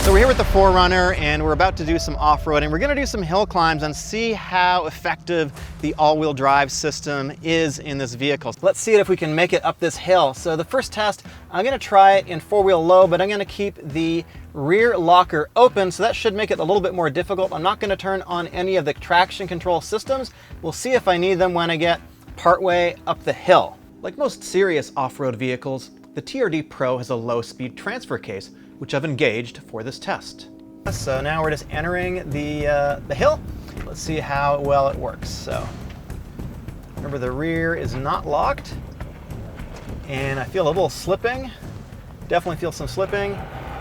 So we're here with the 4Runner and we're about to do some off-roading. We're going to do some hill climbs and see how effective the all-wheel drive system is in this vehicle. Let's see if we can make it up this hill. So the first test, I'm going to try it in four-wheel low, but I'm going to keep the rear locker open, so that should make it a little bit more difficult. I'm not going to turn on any of the traction control systems. We'll see if I need them when I get partway up the hill. Like most serious off-road vehicles, the TRD Pro has a low-speed transfer case, which I've engaged for this test. So now we're just entering the hill. Let's see how well it works. So remember, the rear is not locked, and I feel a little slipping. Definitely feel some slipping.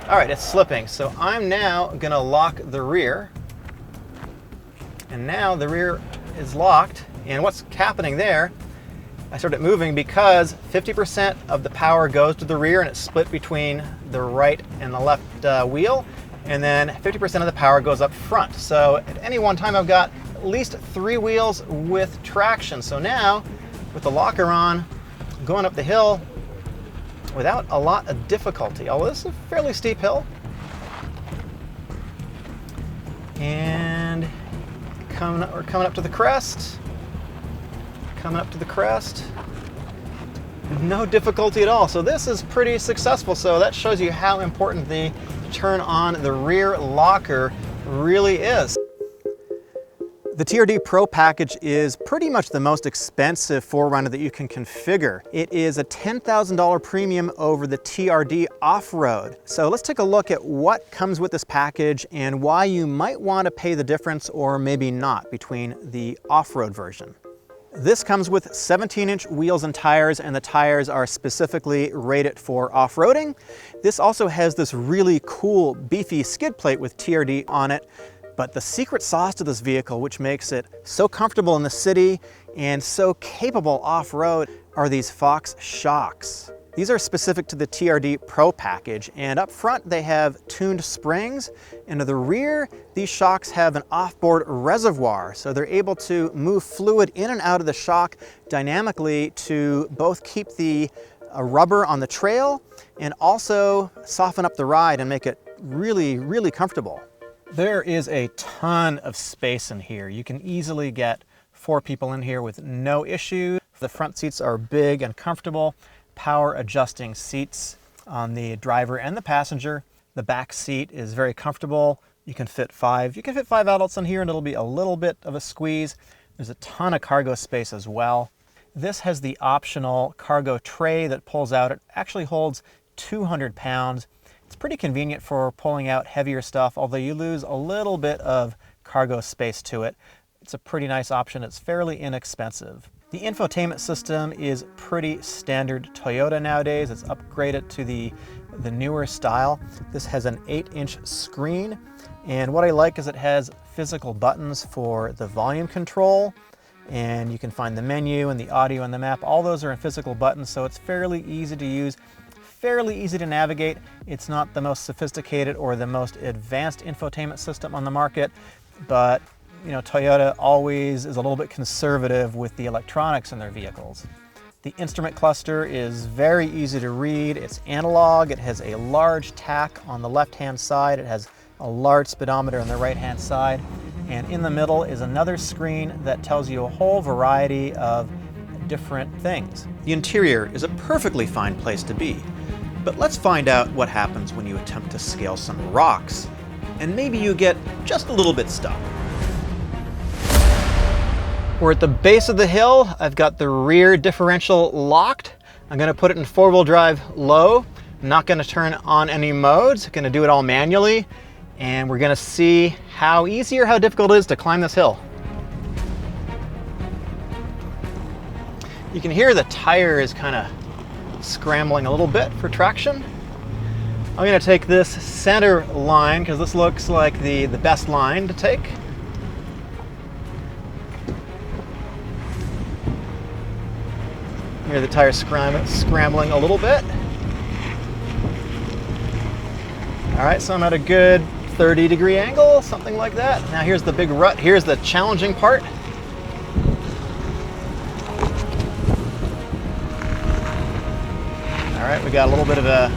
All right, it's slipping. So I'm now gonna lock the rear, and now the rear is locked. And what's happening there, I started moving because 50% of the power goes to the rear and it's split between the right and the left wheel, and then 50% of the power goes up front. So at any one time I've got at least 3 wheels with traction. So now with the locker on, going up the hill without a lot of difficulty, although this is a fairly steep hill. And we're coming up to the crest. Coming up to the crest. No difficulty at all. So this is pretty successful. So that shows you how important the turn on the rear locker really is. The TRD Pro package is pretty much the most expensive 4Runner that you can configure. It is a $10,000 premium over the TRD Off-Road. So let's take a look at what comes with this package and why you might want to pay the difference or maybe not between the off-road version. This comes with 17-inch wheels and tires, and the tires are specifically rated for off-roading. This also has this really cool beefy skid plate with TRD on it. But the secret sauce to this vehicle, which makes it so comfortable in the city and so capable off-road, are these Fox shocks. These are specific to the TRD Pro package, and up front they have tuned springs, and to the rear these shocks have an off-board reservoir, so they're able to move fluid in and out of the shock dynamically to both keep the rubber on the trail and also soften up the ride and make it really, really comfortable. There is a ton of space in here. You can easily get 4 people in here with no issue. The front seats are big and comfortable. Power adjusting seats on the driver and the passenger. The back seat is very comfortable. You can fit 5 adults in here and it'll be a little bit of a squeeze. There's a ton of cargo space as well. This has the optional cargo tray that pulls out. It actually holds 200 pounds. It's pretty convenient for pulling out heavier stuff, although you lose a little bit of cargo space to it. It's a pretty nice option. It's fairly inexpensive. The infotainment system is pretty standard Toyota nowadays. It's upgraded to the newer style. This has an 8-inch screen, and what I like is it has physical buttons for the volume control, and you can find the menu and the audio and the map. All those are in physical buttons, so it's fairly easy to use, fairly easy to navigate. It's not the most sophisticated or the most advanced infotainment system on the market, but you know, Toyota always is a little bit conservative with the electronics in their vehicles. The instrument cluster is very easy to read. It's analog. It has a large tach on the left-hand side. It has a large speedometer on the right-hand side. And in the middle is another screen that tells you a whole variety of different things. The interior is a perfectly fine place to be. But let's find out what happens when you attempt to scale some rocks, and maybe you get just a little bit stuck. We're at the base of the hill. I've got the rear differential locked. I'm gonna put it in 4-wheel drive low. I'm not gonna turn on any modes. I'm gonna do it all manually, and we're gonna see how easy or how difficult it is to climb this hill. You can hear the tire is kind of scrambling a little bit for traction. I'm gonna take this center line because this looks like the best line to take. Hear the tire scrambling a little bit. All right, so I'm at a good 30-degree angle, something like that. Now here's the big rut. Here's the challenging part. All right, we got a little bit of a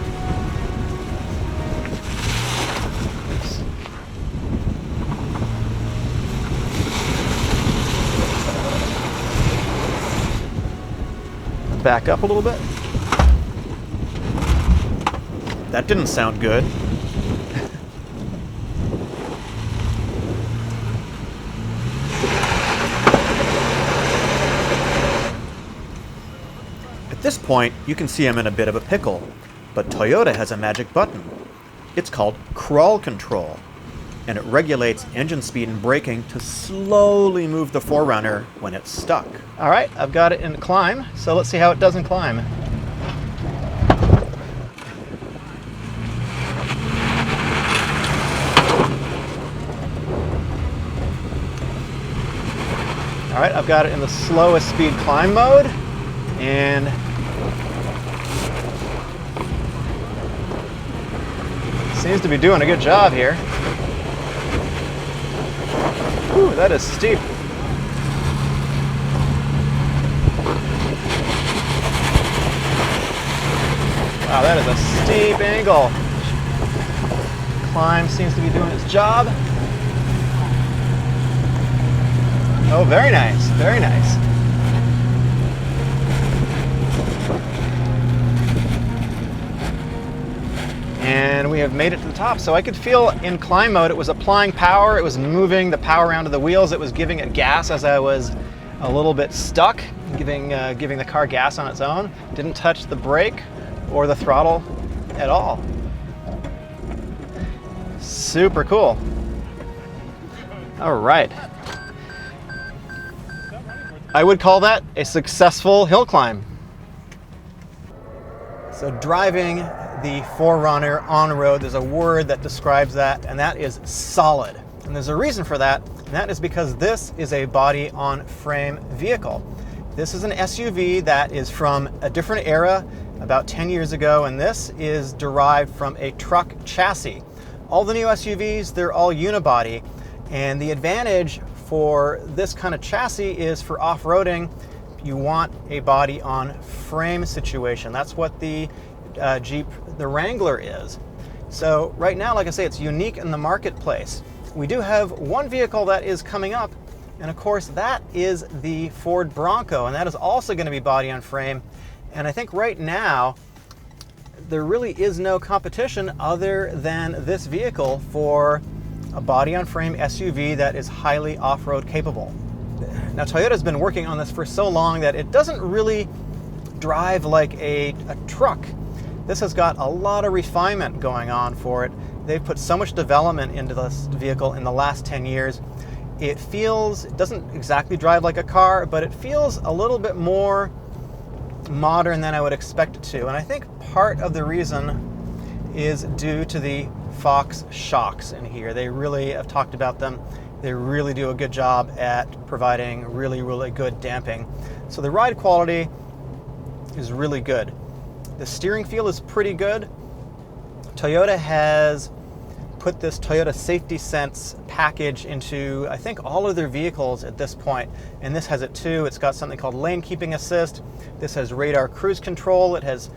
back up a little bit. That didn't sound good. At this point, you can see I'm in a bit of a pickle, but Toyota has a magic button. It's called crawl control, and it regulates engine speed and braking to slowly move the 4Runner when it's stuck. All right, I've got it in climb, so let's see how it does in climb. All right, I've got it in the slowest speed climb mode, and seems to be doing a good job here. Ooh, that is steep. Wow, that is a steep angle. Climb seems to be doing its job. Oh, very nice, very nice. And we have made it to the top. So I could feel in climb mode, it was applying power, it was moving the power around to the wheels, it was giving it gas as I was a little bit stuck, giving the car gas on its own. Didn't touch the brake or the throttle at all. Super cool. All right. I would call that a successful hill climb. So driving the 4Runner on road, there's a word that describes that, and that is solid. And there's a reason for that, and that is because this is a body on frame vehicle. This is an SUV that is from a different era, about 10 years ago, and this is derived from a truck chassis. All the new SUVs, they're all unibody, and the advantage for this kind of chassis is for off-roading, you want a body on frame situation. That's what the Jeep, the Wrangler is. So right now, like I say, it's unique in the marketplace. We do have one vehicle that is coming up, and of course that is the Ford Bronco, and that is also going to be body on frame. And I think right now, there really is no competition other than this vehicle for a body on frame SUV that is highly off-road capable. Now Toyota's been working on this for so long that it doesn't really drive like a truck. This has got a lot of refinement going on for it. They've put so much development into this vehicle in the last 10 years. It doesn't exactly drive like a car, but it feels a little bit more modern than I would expect it to. And I think part of the reason is due to the Fox shocks in here. They really have talked about them. They really do a good job at providing really, really good damping. So the ride quality is really good. The steering feel is pretty good. Toyota has put this Toyota Safety Sense package into, I think, all of their vehicles at this point, and this has it too. It's got something called lane keeping assist. This has radar cruise control. It has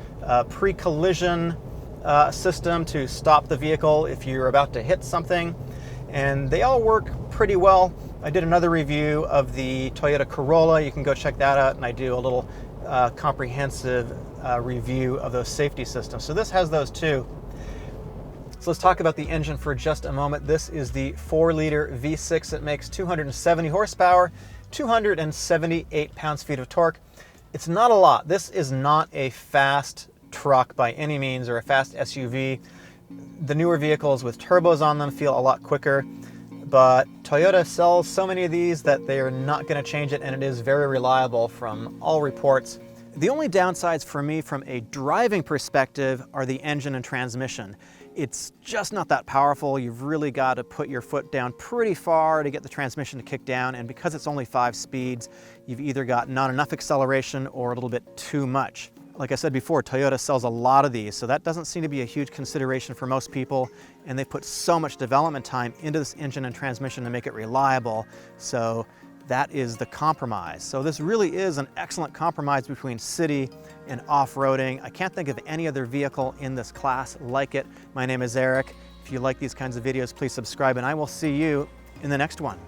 pre-collision system to stop the vehicle if you're about to hit something, and they all work pretty well. I did another review of the Toyota Corolla. You can go check that out, and I do a little comprehensive review of those safety systems. So this has those too. So let's talk about the engine for just a moment. This is the 4-liter V6. It makes 270 horsepower, 278 pounds-feet of torque. It's not a lot. This is not a fast truck by any means, or a fast SUV. The newer vehicles with turbos on them feel a lot quicker, but Toyota sells so many of these that they are not going to change it, and it is very reliable from all reports. The only downsides for me from a driving perspective are the engine and transmission. It's just not that powerful. You've really got to put your foot down pretty far to get the transmission to kick down, and because it's only 5 speeds, you've either got not enough acceleration or a little bit too much. Like I said before, Toyota sells a lot of these, so that doesn't seem to be a huge consideration for most people, and they put so much development time into this engine and transmission to make it reliable, so that is the compromise. So this really is an excellent compromise between city and off-roading. I can't think of any other vehicle in this class like it. My name is Eric. If you like these kinds of videos, please subscribe, and I will see you in the next one.